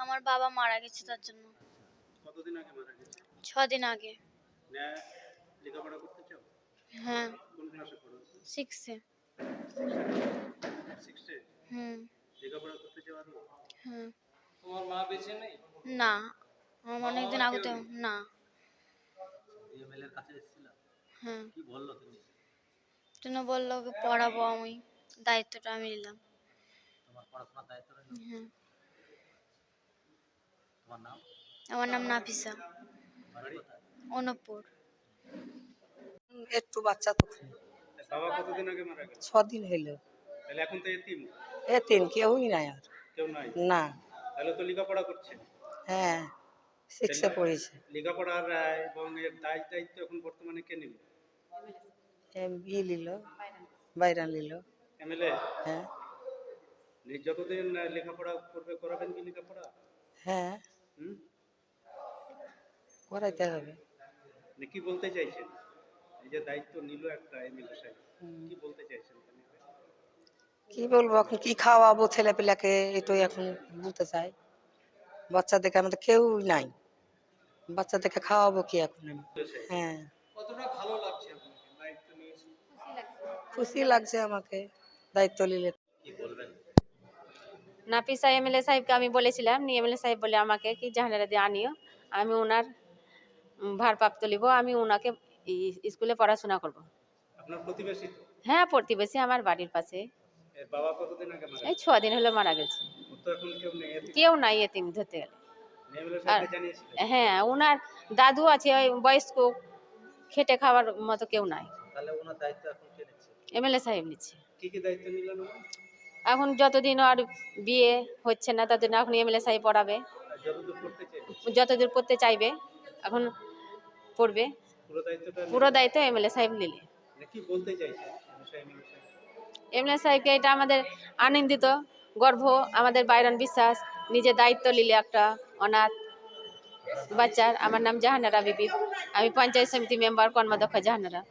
আমার বাবা মারা গেছে তার জন্য। কতদিন আগে মারা গেছে? 6 দিন আগে। লেখাপড়া করতে চাও? হ্যাঁ। কোন ক্লাসে পড়ো? 6 এ। 6 এ? লেখাপড়া করতে চাও আরো? হ্যাঁ। তোমার মা বেঁচে নেই? না, আমার অনেকদিন আগে তো না। এমএলএর কাছে এসেছিল? হ্যাঁ। কি বললো তুমি? তুমি বললো ওকে পড়াবো, আমি দায়িত্বটা আমি নিলাম। তোমার পড়াশোনার দায়িত্ব নিল? হ্যাঁ। তোমার নাম? আমার নাম নাফিসা। বাড়ি কোথায়? অনুপপুর। একটু বাচ্চা তো। বাবা কতদিন আগে মারা গেল? 6 দিন হইল। তাহলে এখন তো এতিম? এতিম কেউই নাই আর। কেউ নাই? না। তাহলে তো লেখাপড়া করছে? হ্যাঁ, 6 এ পড়েছে। লেখাপড়ার এবং এর দায়িত্ব এখন বর্তমানে কে নিল? এমবি নিল, বাইরান নিল। এমএলএ? হ্যাঁ। যতদিন লেখাপড়া করবে করাবেন কি লেখাপড়া? হ্যাঁ, করাইতে হবে। কি বলতে চাইছেন? এই যে দায়িত্ব নিল একটা এমএলএ সাহেব, কি বলতে চাইছেন? কি বলবো এখন, কি খাওয়াবো ছেলে পেলাকে এটাই এখন বলতে চাই। বাচ্চাদেরকে আমাদের কেউ নাই, বাচ্চাদেরকে খাওয়াবো কি এখন আমি? হ্যাঁ। কতটা ভালো লাগছে আপনাকে দায়িত্ব নিয়েছেন? খুশি লাগছে আমাকে দায়িত্ব নিলে। কি বলবেন? নাফিসা এমএলএ সাহেবকে আমি বলেছিলাম, এমএলএ সাহেব বলে আমাকে কি জাহানারা দিয়ে আনিও, আমি ওনার ভারপ্রাপ্ত নিব, আমি ওনাকে স্কুলে পড়াশোনা করব। আপনার প্রতিবেশী? হ্যাঁ, প্রতিবেশী, আমার বাড়ির পাশে। এর বাবা কতদিন আগে মারা গেছে? এই 6 দিন হলো মারা গেছে। তো এখন কেউ নেই? কেউ নাই এতিম ধরতে গেলে। এমএলএ সাহেবকে জানিয়েছিলেন? হ্যাঁ, ওনার দাদু আছে, ওই বয়স্ক, খেটে খাওয়ার মতো কেউ নাই। তাহলে ওনার দায়িত্ব এখন কে নিচ্ছে? এমএলএ সাহেব নিচ্ছে। কি কি দায়িত্ব নিলেন উনি? এখন যতদিন আর বিয়ে হচ্ছে না ততদিন এখন এমএলএ সাহেব পড়াবে, যতদূর করতে চাইবে, যতদূর পড়তে চাইবে এখন পড়বে। পুরো দায়িত্ব এমএলএ সাহেব নিলে। কি বলতে চাইছেন এমএলএ সাহেবকে? এটা আমাদের আনন্দিত, গর্ব আমাদের। বাইরন বিশ্বাস নিজে দায়িত্ব নিলে একটা অনাথ বাচ্চার। আমার নাম জাহানারা বিবি, আমি পঞ্চায়েত সমিতি মেম্বার, কর্মাধ্যক্ষ জাহানারা।